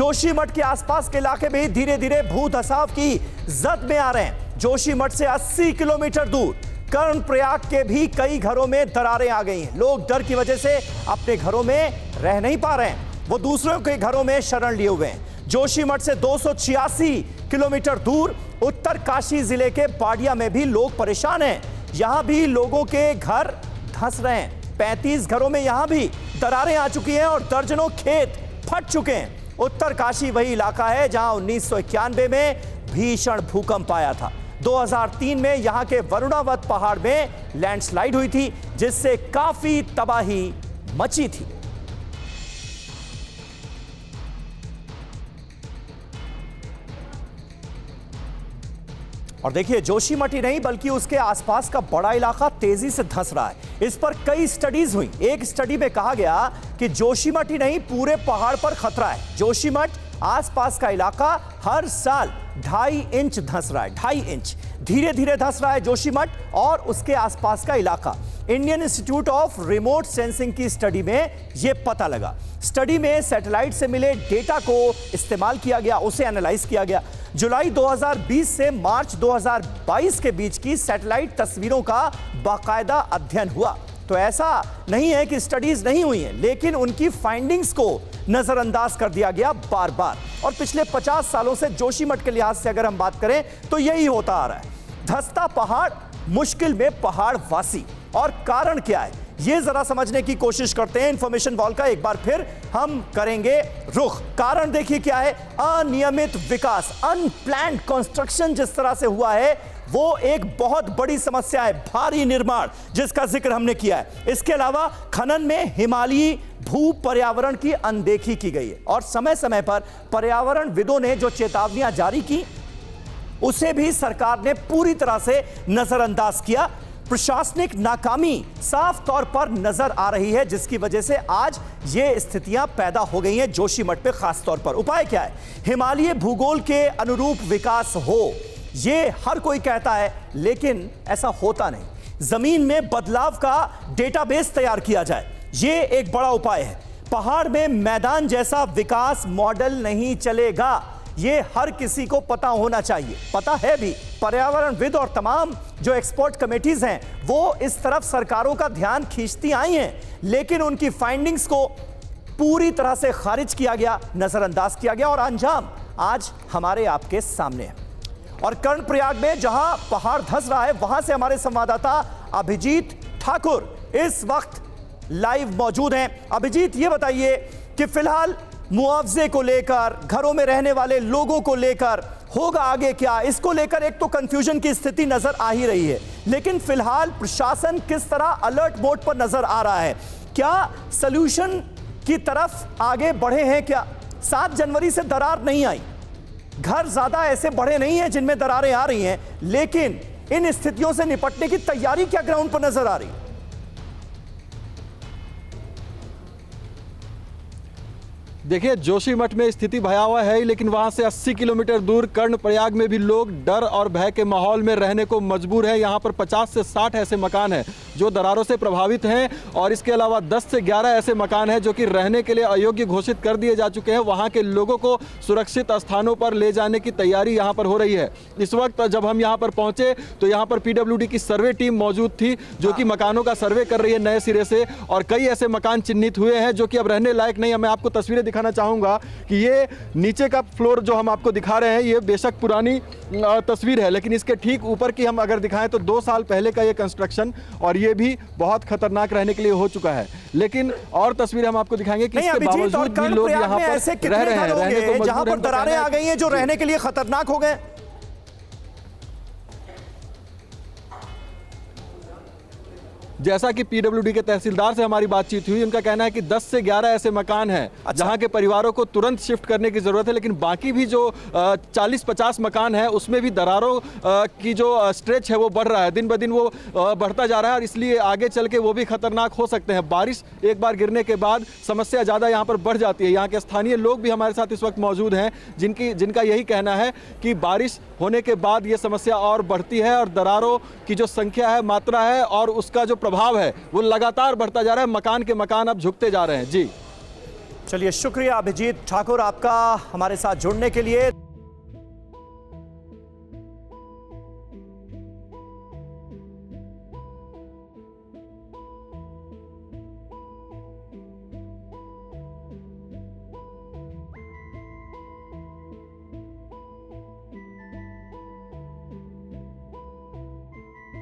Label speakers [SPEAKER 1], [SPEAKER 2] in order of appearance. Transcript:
[SPEAKER 1] जोशीमठ के आसपास के इलाके भी धीरे धीरे भू धसाव की जद में आ रहे हैं। जोशीमठ से 80 किलोमीटर दूर कर्णप्रयाग के भी कई घरों में दरारें आ गई हैं। लोग डर की वजह से अपने घरों में रह नहीं पा रहे हैं, वो दूसरों के घरों में शरण लिए हुए हैं। जोशीमठ से 286 किलोमीटर दूर उत्तरकाशी जिले के बाडिया में भी लोग परेशान हैं। यहां भी लोगों के घर धंस रहे हैं। 35 घरों में यहां भी दरारें आ चुकी हैं और दर्जनों खेत फट चुके हैं। उत्तरकाशी वही इलाका है जहां 1991 में भीषण भूकंप आया था। 2003 में यहां के वरुणावत पहाड़ में लैंडस्लाइड हुई थी, जिससे काफी तबाही मची थी। और देखिए, जोशीमठ ही नहीं बल्कि उसके आसपास का बड़ा इलाका तेजी से धंस रहा है। इस पर कई स्टडीज हुई। एक स्टडी में कहा गया कि जोशीमठ ही नहीं पूरे पहाड़ पर खतरा है। जोशीमठ आसपास का इलाका हर साल 2.5 इंच धंस रहा है। 2.5 इंच धीरे धीरे धंस रहा है जोशीमठ और उसके आसपास का इलाका। Indian institute of remote sensing की स्टडी में यह पता लगा। स्टडी में सैटेलाइट से मिले डेटा को इस्तेमाल किया गया, उसे एनालाइज किया गया। जुलाई 2020 से मार्च 2022 के बीच की सैटेलाइट तस्वीरों का बाकायदा अध्ययन हुआ। तो ऐसा नहीं है कि स्टडीज नहीं हुई हैं, लेकिन उनकी फाइंडिंग्स को नजरअंदाज कर दिया गया बार बार। और पिछले 50 सालों से जोशीमठ के लिहाज से अगर हम बात करें तो यही होता आ रहा है। धंसता पहाड़, मुश्किल में पहाड़ वासी। और कारण क्या है, ये जरा समझने की कोशिश करते हैं। इंफॉर्मेशन वॉल का एक बार फिर हम करेंगे रुख। कारण देखिए क्या है, अनियमित विकास, अनप्लान्ड कंस्ट्रक्शन जिस तरह से हुआ है वो एक बहुत बड़ी समस्या है। भारी निर्माण जिसका जिक्र हमने किया है। इसके अलावा खनन में हिमालयी भू पर्यावरण की अनदेखी की गई है और समय समय पर पर्यावरणविदों ने जो चेतावनियां जारी की उसे भी सरकार ने पूरी तरह से नजरअंदाज किया। प्रशासनिक नाकामी साफ तौर पर नजर आ रही है, जिसकी वजह से आज ये स्थितियां पैदा हो गई हैं जोशीमठ पे खास तौर पर। उपाय क्या है? हिमालयी भूगोल के अनुरूप विकास हो, ये हर कोई कहता है, लेकिन ऐसा होता नहीं। जमीन में बदलाव का डेटाबेस तैयार किया जाए, ये एक बड़ा उपाय है। पहाड़ में मैदान जैसा विकास मॉडल नहीं चलेगा, ये हर किसी को पता होना चाहिए। पता है भी, पर्यावरणविद और तमाम जो एक्सपर्ट कमेटीज हैं वो इस तरफ सरकारों का ध्यान खींचती आई हैं, लेकिन उनकी फाइंडिंग्स को पूरी तरह से खारिज किया गया, नजरअंदाज किया गया और अंजाम आज हमारे आपके सामने है। और कर्णप्रयाग में जहां पहाड़ धंस रहा है, वहां से हमारे संवाददाता अभिजीत ठाकुर इस वक्त लाइव मौजूद हैं। अभिजीत, ये बताइए कि फिलहाल मुआवजे को लेकर, घरों में रहने वाले लोगों को लेकर होगा आगे क्या, इसको लेकर एक तो कंफ्यूजन की स्थिति नजर आ ही रही है, लेकिन फिलहाल प्रशासन किस तरह अलर्ट मोड पर नजर आ रहा है? क्या सॉल्यूशन की तरफ आगे बढ़े हैं क्या? 7 जनवरी से दरार नहीं आई, घर ज्यादा ऐसे बढ़े नहीं हैं जिनमें दरारें आ रही हैं, लेकिन इन स्थितियों से निपटने की तैयारी क्या ग्राउंड पर नजर आ रही है?
[SPEAKER 2] देखिए, जोशीमठ में स्थिति भयावह है, लेकिन वहां से 80 किलोमीटर दूर कर्णप्रयाग में भी लोग डर और भय के माहौल में रहने को मजबूर हैं। यहां पर 50 से 60 ऐसे मकान हैं जो दरारों से प्रभावित हैं और इसके अलावा 10 से 11 ऐसे मकान हैं जो कि रहने के लिए अयोग्य घोषित कर दिए जा चुके हैं। वहां के लोगों को सुरक्षित स्थानों पर ले जाने की तैयारी यहां पर हो रही है। इस वक्त जब हम यहां पर पहुंचे तो यहां पर PWD की सर्वे टीम मौजूद थी जो कि मकानों का सर्वे कर रही है नए सिरे से, और कई ऐसे मकान चिन्हित हुए हैं जो कि अब रहने लायक नहीं है। मैं आपको तस्वीरें दिखाना चाहूंगा कि ये नीचे का फ्लोर जो हम आपको दिखा रहे हैं, ये बेशक पुरानी तस्वीर है, लेकिन इसके ठीक ऊपर की हम अगर दिखाएं तो 2 साल पहले का ये कंस्ट्रक्शन, और ये भी बहुत खतरनाक रहने के लिए हो चुका है। लेकिन और तस्वीर हम आपको दिखाएंगे कि इसके बावजूद भी लोग यहाँ पर रह रहे हैं, रहने को
[SPEAKER 1] जहां पर दरारें आ गई हैं जो रहने के लिए खतरनाक हो गए।
[SPEAKER 2] जैसा कि PWD के तहसीलदार से हमारी बातचीत हुई, उनका कहना है कि 10 से 11 ऐसे मकान हैं जहां के परिवारों को तुरंत शिफ्ट करने की जरूरत है, लेकिन बाकी भी जो 40-50 मकान है उसमें भी दरारों की जो स्ट्रेच है वो बढ़ रहा है, दिन ब दिन वो बढ़ता जा रहा है, और इसलिए आगे चल के वो भी खतरनाक हो सकते हैं। बारिश एक बार गिरने के बाद समस्या ज़्यादा यहाँ पर बढ़ जाती है। यहाँ के स्थानीय लोग भी हमारे साथ इस वक्त मौजूद हैं जिनका यही कहना है कि बारिश होने के बाद ये समस्या और बढ़ती है और दरारों की जो संख्या है, मात्रा है और उसका जो प्रभाव है वो लगातार बढ़ता जा रहा है। मकान के मकान अब झुकते जा रहे हैं। जी
[SPEAKER 1] चलिए, शुक्रिया अभिजीत ठाकुर आपका हमारे साथ जुड़ने के लिए।